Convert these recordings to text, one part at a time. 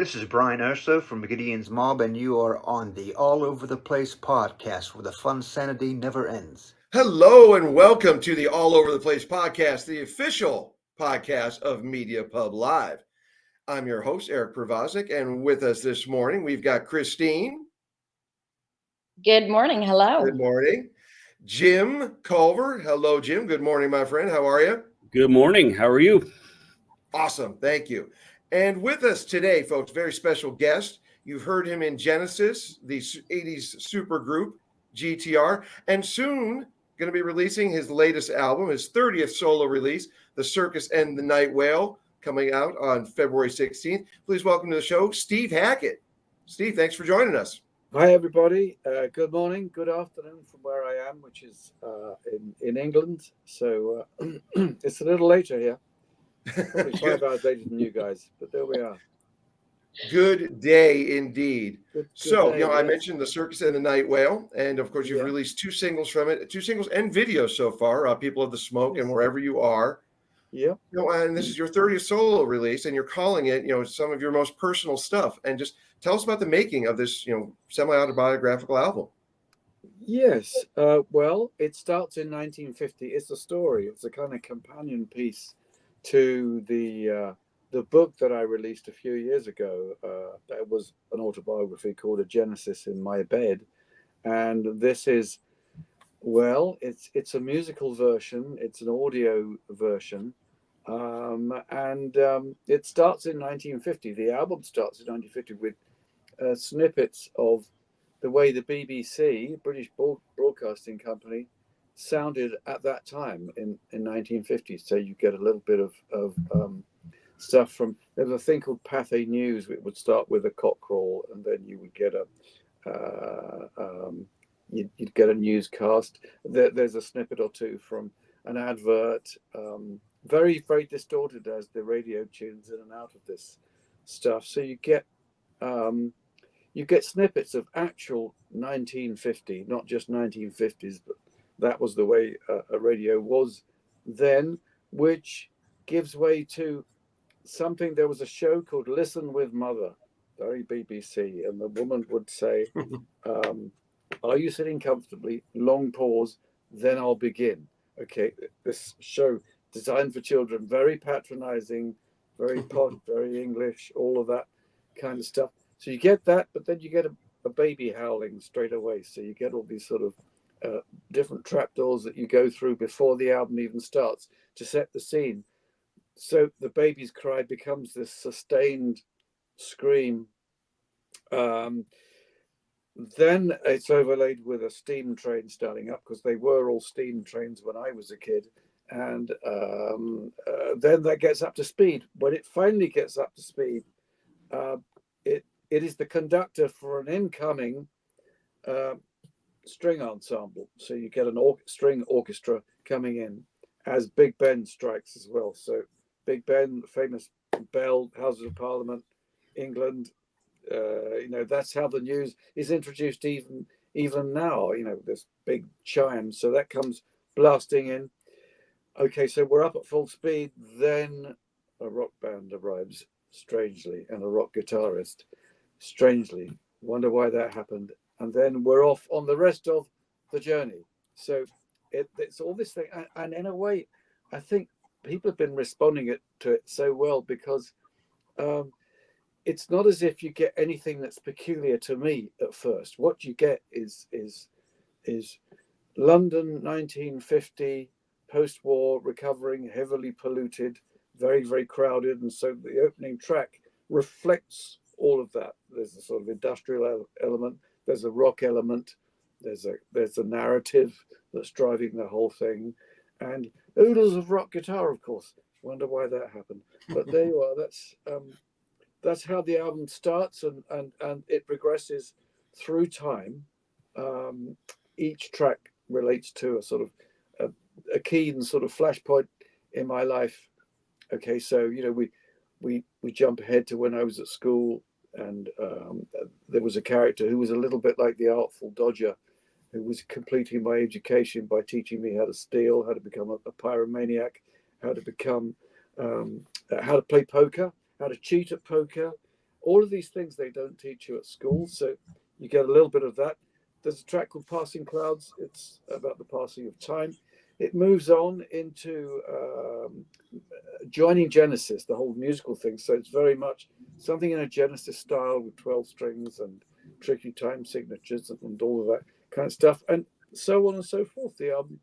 This is Brian Urso from Gideon's Mob, and you are on the All Over the Place podcast, where the fun sanity never ends. Hello and welcome to the All Over the Place podcast, the official podcast of Media Pub Live. I'm your host, Eric Provazic, and with us this morning, we've got Christine. Good morning. Hello. Good morning. Jim Culver. Hello, Jim. Good morning, my friend. How are you? Good morning. How are you? Awesome. Thank you. And with us today, folks, very special guest. You've heard him in Genesis, the 80s super group, GTR, and soon going to be releasing his latest album, his 30th solo release, The Circus and the Night Whale, coming out on February 16th. Please welcome to the show, Steve Hackett. Steve, thanks for joining us. Hi, everybody. Good morning, good afternoon from where I am, which is in England. So it's a little later here. Probably 5 hours later than you guys, but there we are. Good day indeed. Good so, day, I mentioned The Circus and the Night Whale, and of course, you've released 2 singles from it, 2 singles and videos so far, People of the Smoke and Wherever You Are. Yeah. And this is your 30th solo release, and you're calling it, some of your most personal stuff. And just tell us about the making of this, semi-autobiographical album. Yes. Well, it starts in 1950. It's a story. It's a kind of companion piece to the book that I released a few years ago. That was an autobiography called A Genesis in My Bed. And this is, it's a musical version. It's an audio version. And it starts in 1950. The album starts in 1950 with snippets of the way the BBC, British Broadcasting Company, sounded at that time in 1950. So you get a little bit of stuff from, there's a thing called Pathé News. It would start with a cockerel, and then you would get you'd get a newscast. There's a snippet or two from an advert. Very, very distorted as the radio tunes in and out of this stuff. So you get snippets of actual 1950, not just 1950s, but that was the way a radio was then, which gives way to something. There was a show called Listen with Mother, very BBC, and the woman would say, are you sitting comfortably? Long pause, then I'll begin. Okay, this show designed for children, very patronizing, very very English, all of that kind of stuff. So you get that, but then you get a baby howling straight away. So you get all these sort of different trapdoors that you go through before the album even starts to set the scene. So the baby's cry becomes this sustained scream. Then it's overlaid with a steam train starting up, because they were all steam trains when I was a kid. And then that gets up to speed. When it finally gets up to speed, it is the conductor for an incoming string ensemble. So you get an string orchestra coming in as Big Ben strikes as well. So Big Ben, famous bell, Houses of Parliament, England. That's how the news is introduced even now. This big chime. So that comes blasting in. Okay, so we're up at full speed. Then a rock band arrives, strangely, and a rock guitarist, strangely. Wonder why that happened. And then we're off on the rest of the journey. So it's all this thing. And in a way, I think people have been responding to it so well, because it's not as if you get anything that's peculiar to me at first. What you get is London 1950, post-war, recovering, heavily polluted, very, very crowded. And so the opening track reflects all of that. There's a sort of industrial element. There's a rock element. There's a narrative that's driving the whole thing, and oodles of rock guitar, of course. Wonder why that happened. But there you are. That's how the album starts, and it progresses through time. Each track relates to a sort of a keen sort of flashpoint in my life. Okay, so we jump ahead to when I was at school. And there was a character who was a little bit like the Artful Dodger, who was completing my education by teaching me how to steal, how to become a pyromaniac, how to become, how to play poker, how to cheat at poker, All of these things they don't teach you at school, so you get a little bit of that. There's a track called Passing Clouds. It's about the passing of time. It moves on into joining Genesis, the whole musical thing. So it's very much something in a Genesis style with 12 strings and tricky time signatures and all of that kind of stuff, and so on and so forth. The album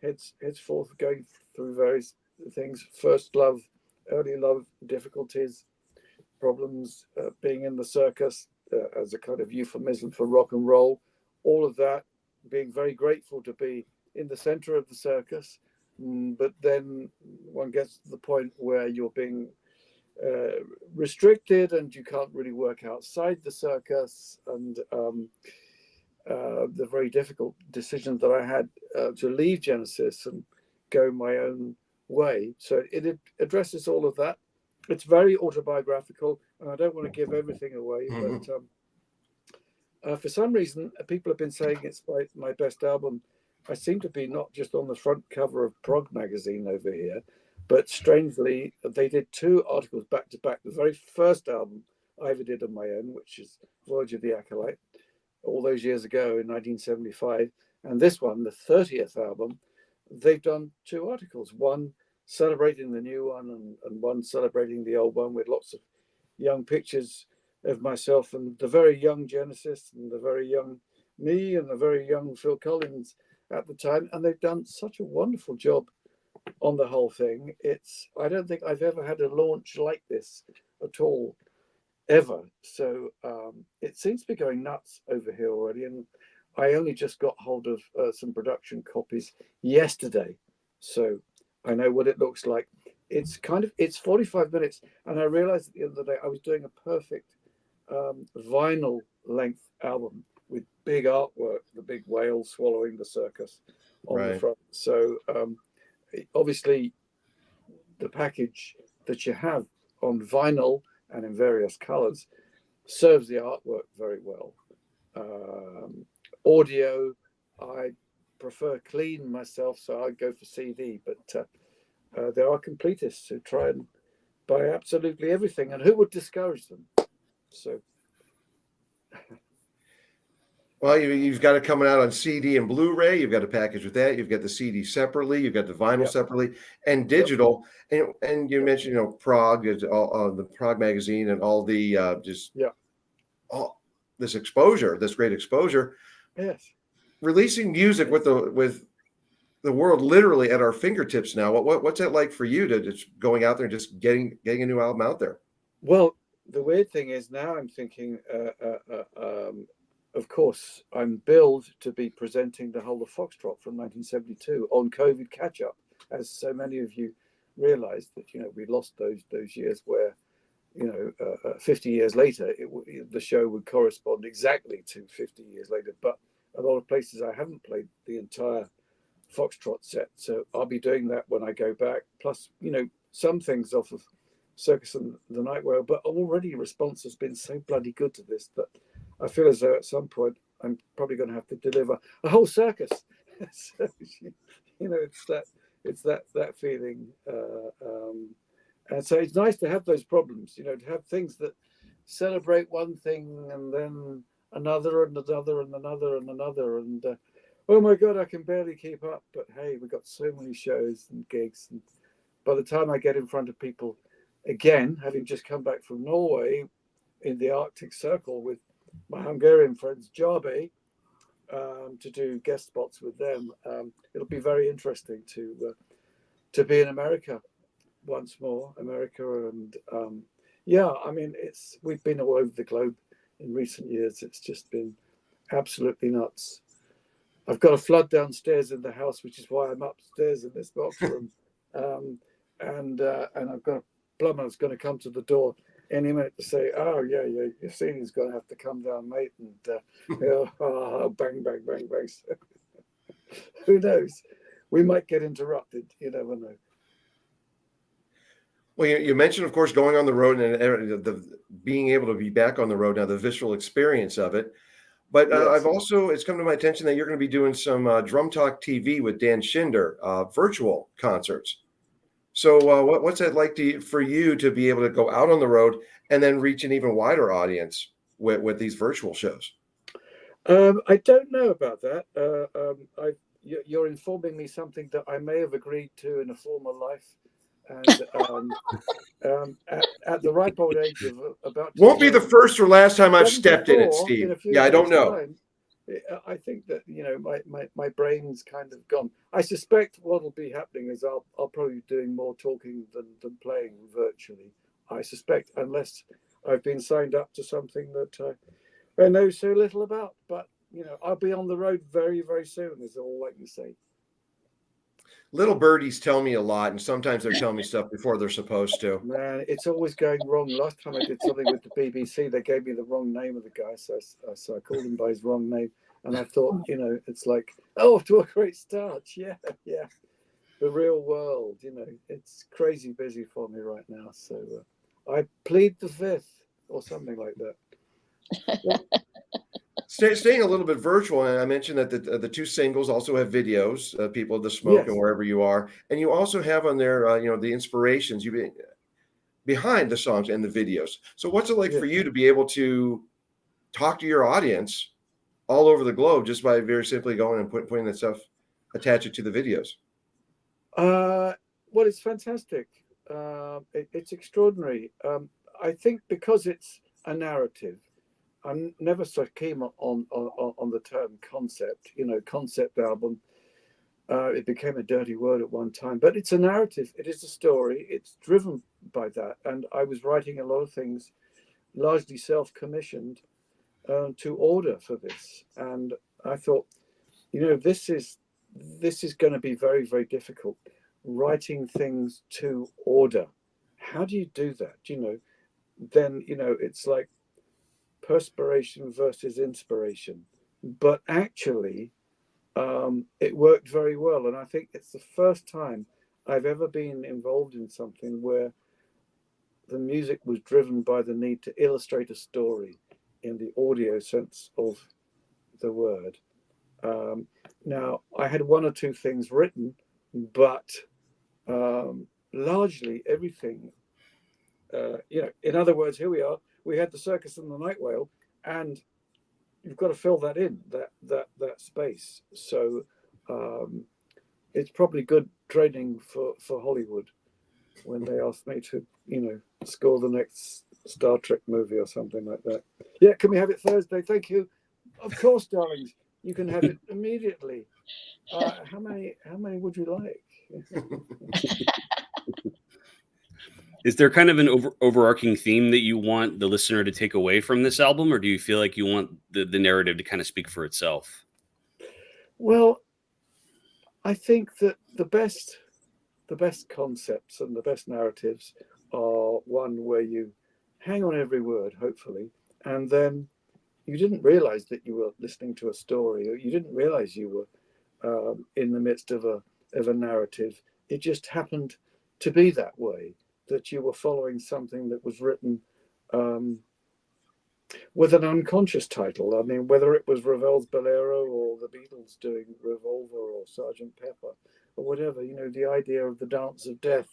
heads forth going through various things: first love, early love, difficulties, problems, being in the circus as a kind of euphemism for rock and roll, all of that, being very grateful to be in the center of the circus. But then one gets to the point where you're being restricted and you can't really work outside the circus. And the very difficult decision that I had to leave Genesis and go my own way. So it addresses all of that. It's very autobiographical, and I don't want to give everything away, but for some reason, people have been saying it's my best album. I seem to be not just on the front cover of Prog magazine over here, but strangely, they did 2 articles back to back. The very first album I ever did on my own, which is Voyage of the Acolyte, all those years ago in 1975, and this one, the 30th album, they've done 2 articles, one celebrating the new one and one celebrating the old one, with lots of young pictures of myself and the very young Genesis and the very young me and the very young Phil Collins at the time. And they've done such a wonderful job on the whole thing. I don't think I've ever had a launch like this at all, ever. So it seems to be going nuts over here already. And I only just got hold of some production copies yesterday, so I know what it looks like. It's 45 minutes, and I realized the other day I was doing a perfect vinyl length album with big artwork, the big whale swallowing the circus on the front. So obviously the package that you have on vinyl and in various colors serves the artwork very well. Audio, I prefer clean myself, so I go for CD, but there are completists who try and buy absolutely everything, and who would discourage them? So, well, you've got it coming out on CD and Blu-ray. You've got a package with that. You've got the CD separately. You've got the vinyl separately, and digital. And you mentioned, Prog, all the Prog magazine, and all the all this exposure, this great exposure. Yes, releasing music with the world literally at our fingertips now. What's that like for you to just going out there and just getting a new album out there? Well, the weird thing is now I'm thinking, of course, I'm billed to be presenting the whole of Foxtrot from 1972 on COVID catch-up, as so many of you realised that we lost those years where 50 years later the show would correspond exactly to 50 years later. But a lot of places I haven't played the entire Foxtrot set, so I'll be doing that when I go back. Plus, some things off of Circus and the Night Whale, but already response has been so bloody good to this that I feel as though at some point I'm probably going to have to deliver a whole circus. So, it's that feeling, and so it's nice to have those problems. To have things that celebrate one thing and then another and another and another and another, and oh my God, I can barely keep up. But hey, we've got so many shows and gigs, and by the time I get in front of people again, having just come back from Norway in the Arctic Circle with my Hungarian friends Jarbe, to do guest spots with them, it'll be very interesting to be in America once more. America, and we've been all over the globe in recent years. It's just been absolutely nuts. I've got a flood downstairs in the house, which is why I'm upstairs in this box room, and I've got a plumber that's going to come to the door any minute to say, "Oh yeah, your ceiling's going to have to come down, mate," and bang, bang, bang, bang. So, who knows? We might get interrupted. You never know. Well, you mentioned, of course, going on the road and the being able to be back on the road now, the visceral experience of it. But Yes. it's come to my attention that you're going to be doing some Drum Talk TV with Dan Schinder, virtual concerts. So, what's it like for you to be able to go out on the road and then reach an even wider audience with these virtual shows? I don't know about that. You're informing me something that I may have agreed to in a former life, and at the ripe old age of about to Won't be the turn first or last time I've stepped in it, 74 in Steve. a few Yeah, I don't days' know. time, I think that my brain's kind of gone. I suspect what'll be happening is I'll probably be doing more talking than playing virtually. I suspect, unless I've been signed up to something that I know so little about. But I'll be on the road very, very soon. Is all I can say. Little birdies tell me a lot, and sometimes they're telling me stuff before they're supposed to. Man, it's always going wrong. Last time I did something with the BBC, they gave me the wrong name of the guy, so I called him by his wrong name, and I thought, it's like, oh, to a great start. Yeah, yeah. The real world, it's crazy busy for me right now. So I plead the fifth or something like that. Well, staying a little bit virtual, and I mentioned that the two singles also have videos, people of the smoke and Yes, wherever you are, and you also have on there, the inspirations behind the songs and the videos. So, what's it like yeah. for you to be able to talk to your audience all over the globe just by very simply going and putting that stuff, attach it to the videos? Uh, well, it's fantastic. It's extraordinary. I think because it's a narrative. I'm never so keen on the term concept. Concept album. It became a dirty word at one time, but it's a narrative. It is a story. It's driven by that. And I was writing a lot of things, largely self-commissioned, to order for this. And I thought, this is going to be very, very difficult. Writing things to order. How do you do that? Then it's like perspiration versus inspiration. But actually, it worked very well. And I think it's the first time I've ever been involved in something where the music was driven by the need to illustrate a story in the audio sense of the word. Um, Now, I had one or two things written, but largely everything, in other words, here we are. We had the circus and the night whale, and you've got to fill that in that space. So um, it's probably good training for Hollywood when they ask me to score the next Star Trek movie or something like that. Yeah, can we have it Thursday? Thank you. Of course, darlings, you can have it immediately. How many would you like? Is there kind of an overarching theme that you want the listener to take away from this album, or do you feel like you want the narrative to kind of speak for itself? Well, I think that the best concepts and the best narratives are one where you hang on every word, hopefully, and then you didn't realize that you were listening to a story, or you didn't realize you were in the midst of a narrative. It just happened to be that way, that you were following something that was written um, with an unconscious title. I mean, whether it was Ravel's Bolero or the Beatles doing Revolver or Sergeant Pepper or whatever, the idea of the dance of death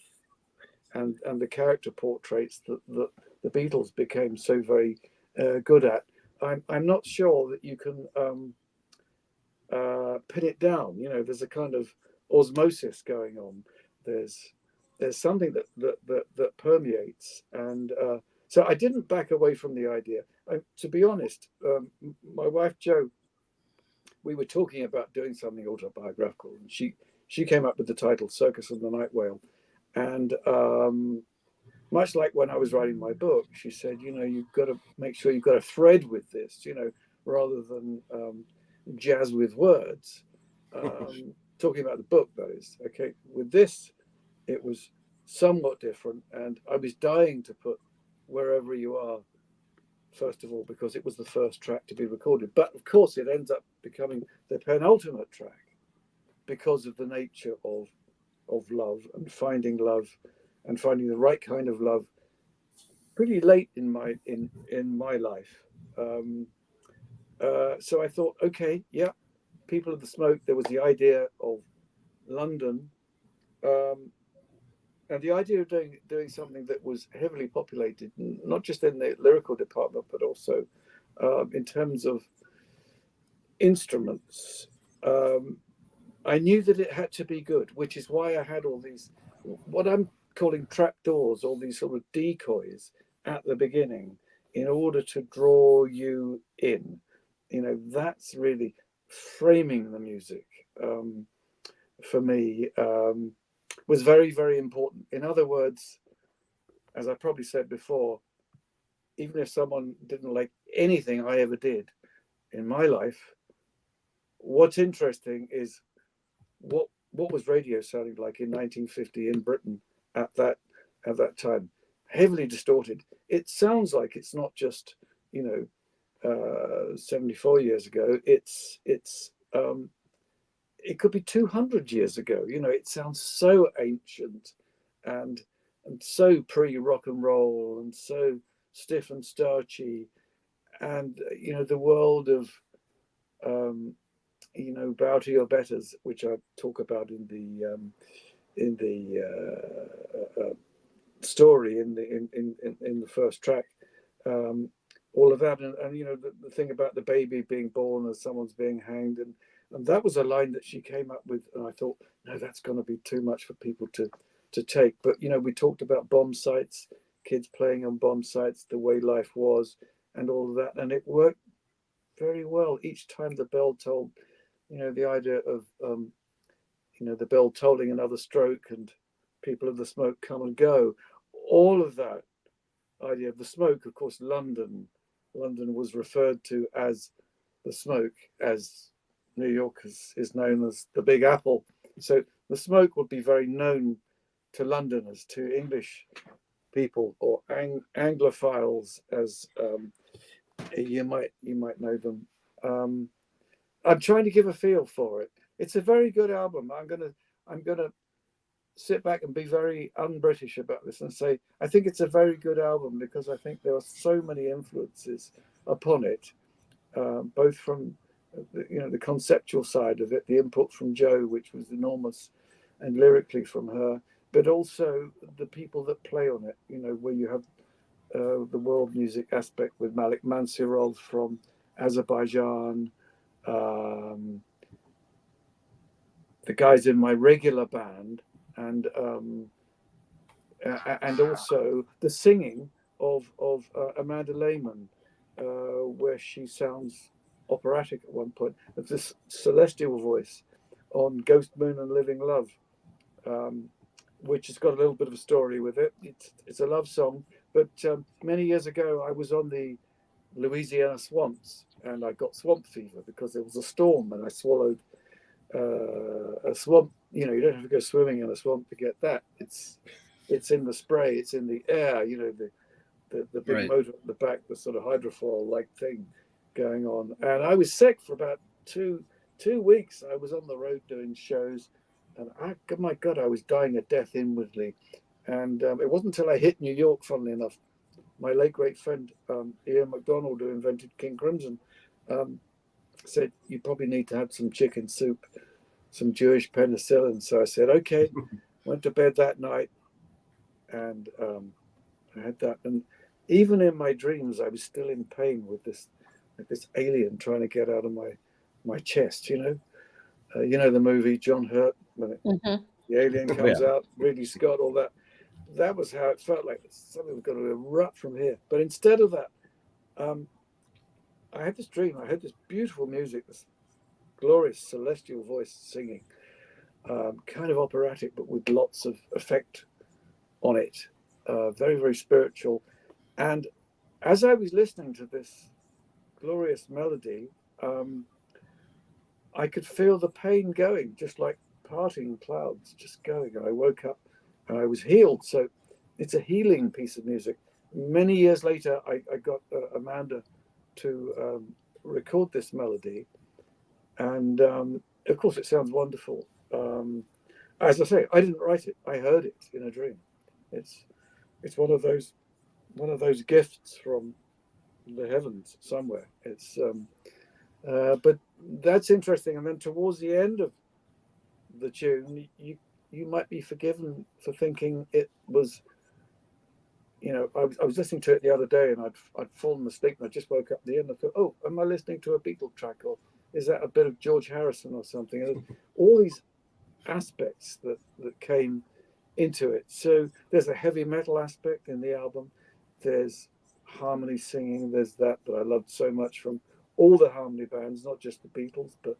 and the character portraits that the Beatles became so very good at. I'm not sure that you can pin it down. There's a kind of osmosis going on. There's something that permeates, and so I didn't back away from the idea. To be honest, my wife Jo, we were talking about doing something autobiographical, and she came up with the title "Circus and the Night Whale," and much like when I was writing my book, she said, you've got to make sure you've got a thread with this, rather than jazz with words. Talking about the book, that is. Okay, with this, it was somewhat different, and I was dying to put Wherever You Are first of all because it was the first track to be recorded. But of course, it ends up becoming the penultimate track because of the nature of love and finding the right kind of love pretty late in my life. So I thought, okay, yeah, People of the Smoke. There was the idea of London, um, And the idea of doing something that was heavily populated, not just in the lyrical department, but also in terms of instruments, I knew that it had to be good, which is why I had all these, what I'm calling trapdoors, all these sort of decoys at the beginning in order to draw you in. You know, that's really framing the music for me was very, very important. In other words, as I probably said before, even if someone didn't like anything I ever did in my life, what's interesting is what was radio sounding like in 1950 in Britain at that time, heavily distorted. It sounds like it's not just 74 years ago. It could be 200 years ago. You know, it sounds so ancient and so pre rock and roll and so stiff and starchy, and the world of bow to your betters, which I talk about in the story in the first track. All of that, and the thing about the baby being born as someone's being hanged, and that was a line that she came up with, and I thought, no, that's going to be too much for people to take. But we talked about bomb sites, kids playing on bomb sites, the way life was, and all of that, and it worked very well each time the bell tolled. The idea of the bell tolling another stroke and people of the smoke come and go, all of that idea of the smoke. Of course, London was referred to as the smoke, as New York is known as the Big Apple. So the smoke would be very known to Londoners, to English people, or Anglophiles, as you might know them. I'm trying to give a feel for it. It's a very good album. I'm gonna sit back and be very un-British about this and say I think it's a very good album because I think there are so many influences upon it, both from the conceptual side of it, the input from Jo, which was enormous, and lyrically from her, but also the people that play on it. Where you have the world music aspect with Malik Mansirov from Azerbaijan. The guys in my regular band, and also the singing of Amanda Lehman, where she sounds operatic at one point. Of this celestial voice on Ghost Moon and Living Love, which has got a little bit of a story with it. It's a love song, but many years ago I was on the Louisiana swamps and I got swamp fever because there was a storm and I swallowed a swamp. You don't have to go swimming in a swamp to get that. It's in the spray, it's in the air. The big Right. motor at the back, the sort of hydrofoil like thing going on. And I was sick for about two weeks. I was on the road doing shows, and my God, I was dying a death inwardly. And it wasn't until I hit New York, funnily enough, my late great friend Ian MacDonald, who invented King Crimson, said you probably need to have some chicken soup, some Jewish penicillin. So I said okay. Went to bed that night, and I had that. And even in my dreams, I was still in pain with this alien trying to get out of my chest. The movie John Hurt, when the alien comes out, Ridley Scott, all that. That was how it felt like something was going to erupt from here. But instead of that, I had this dream. I heard this beautiful music, this glorious celestial voice singing, kind of operatic, but with lots of effect on it. Very, very spiritual. And as I was listening to this glorious melody, I could feel the pain going, just like parting clouds, just going. And I woke up and I was healed. So it's a healing piece of music. Many years later, I got Amanda to record this melody. And of course, it sounds wonderful. As I say, I didn't write it. I heard it in a dream. It's one of those gifts from the heavens somewhere. It's but that's interesting. And then towards the end of the tune, you might be forgiven for thinking it was, I was listening to it the other day, and I'd fallen asleep, and I just woke up at the end. I thought, oh, am I listening to a Beatle track, or is that a bit of George Harrison or something? And all these aspects that came into it. So there's a heavy metal aspect in the album. There's harmony singing. There's that I loved so much from all the harmony bands, not just the Beatles, but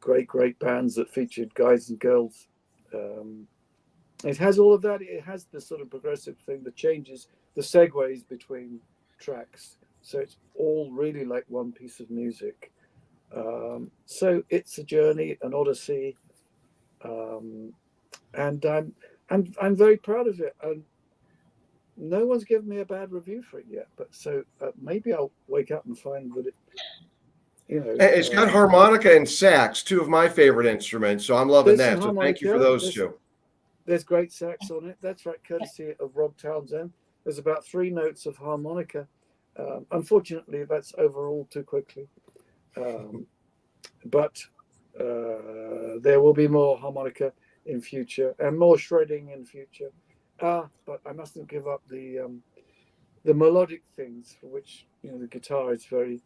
great bands that featured guys and girls. It has all of that. It has the sort of progressive thing, the changes, the segues between tracks. So it's all really like one piece of music. So it's a journey, an odyssey, and I'm very proud of it. And no one's given me a bad review for it yet. But so maybe I'll wake up and find that it, It's got harmonica and sax, two of my favorite instruments. So I'm loving that. So thank you for those two. There's great sax on it. That's right, courtesy of Rob Townsend. There's about 3 notes of harmonica. Unfortunately, that's overall too quickly. But there will be more harmonica in future and more shredding in future. But I mustn't give up the melodic things, for which the guitar is very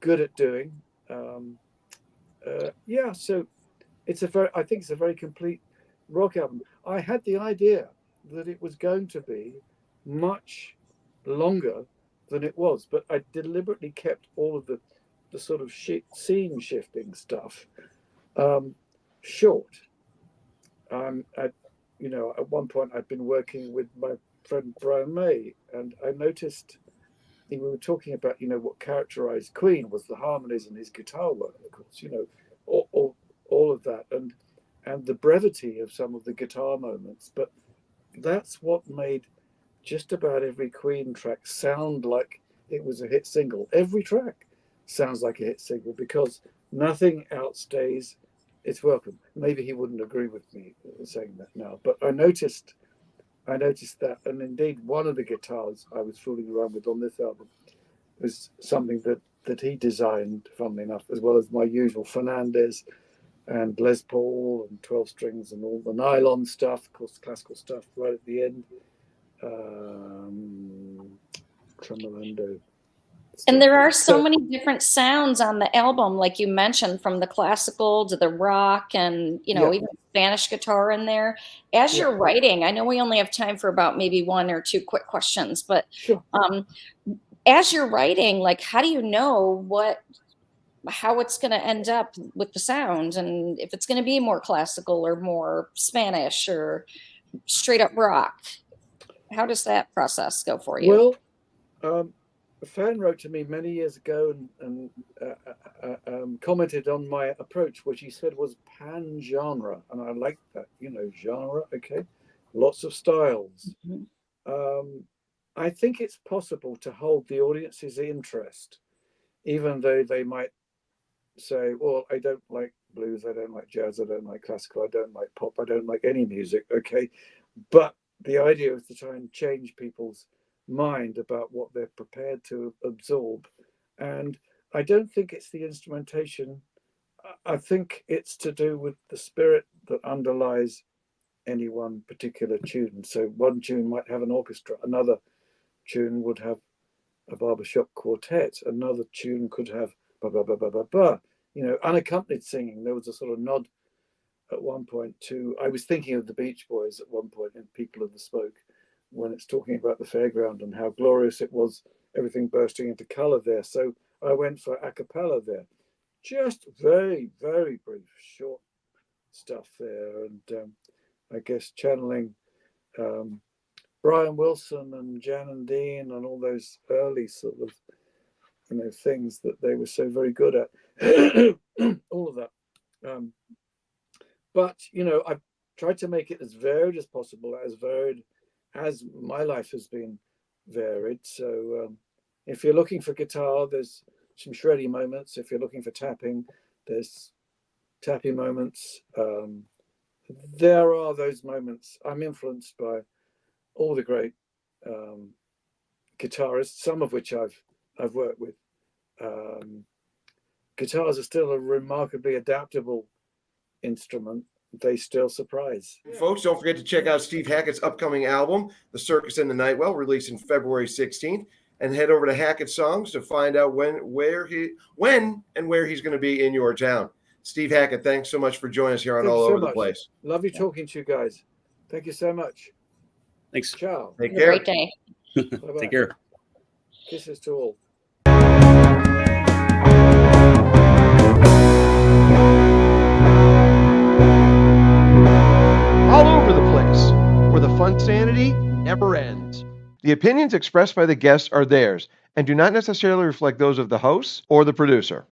good at doing. So I think it's a very complete rock album. I had the idea that it was going to be much longer than it was, but I deliberately kept all of the sort of scene shifting stuff short. At one point I'd been working with my friend Brian May, and I noticed we were talking about what characterized Queen was the harmonies and his guitar work, of course, all of that, and the brevity of some of the guitar moments. But that's what made just about every Queen track sound like it was a hit single. Every track sounds like a hit single because nothing outstays its welcome. Maybe he wouldn't agree with me saying that now, but I noticed that, and indeed one of the guitars I was fooling around with on this album was something that he designed, funnily enough, as well as my usual Fernandez and Les Paul and 12 strings and all the nylon stuff, of course, classical stuff right at the end. Tremolando. And there are so many different sounds on the album, like you mentioned, from the classical to the rock and, even Spanish guitar in there. As you're writing, I know we only have time for about maybe 1 or 2 quick questions, but sure. As you're writing, like, how do you know how it's going to end up with the sound, and if it's going to be more classical or more Spanish or straight up rock? How does that process go for you? Well, a fan wrote to me many years ago and commented on my approach, which he said was pan-genre, and I like that. Genre, okay, lots of styles. Mm-hmm. I think it's possible to hold the audience's interest, even though they might say, well, I don't like blues, I don't like jazz, I don't like classical, I don't like pop, I don't like any music, okay? But the idea is to try and change people's mind about what they're prepared to absorb. And I don't think it's the instrumentation. I think it's to do with the spirit that underlies any one particular tune. So one tune might have an orchestra, another tune would have a barbershop quartet, another tune could have unaccompanied singing. There was a sort of nod at one point to, I was thinking of the Beach Boys at one point in People of the Smoke, when it's talking about the fairground and how glorious it was, everything bursting into color there. So I went for a cappella there. Just very, very brief, short stuff there. And I guess channeling Brian Wilson and Jan and Dean and all those early sort of things that they were so very good at. All of that. But I've tried to make it as varied as possible, as varied as my life has been varied. So if you're looking for guitar, there's some shreddy moments. If you're looking for tapping, there's tappy moments. There are those moments. I'm influenced by all the great guitarists, some of which I've worked with. Guitars are still a remarkably adaptable instrument, they still surprise. Folks, don't forget to check out Steve Hackett's upcoming album, The Circus and the Nightwell, releasing February 16th, and head over to Hackett Songs to find out when and where he's going to be in your town. Steve Hackett, thanks so much for joining us here on Thank All you so Over the much. Place. Lovely talking to you guys. Thank you so much. Thanks. Ciao. Take Have a care. great day. Bye-bye. Take care. Kisses to all. All Over the Place, where the fun sanity never ends. The opinions expressed by the guests are theirs and do not necessarily reflect those of the hosts or the producer.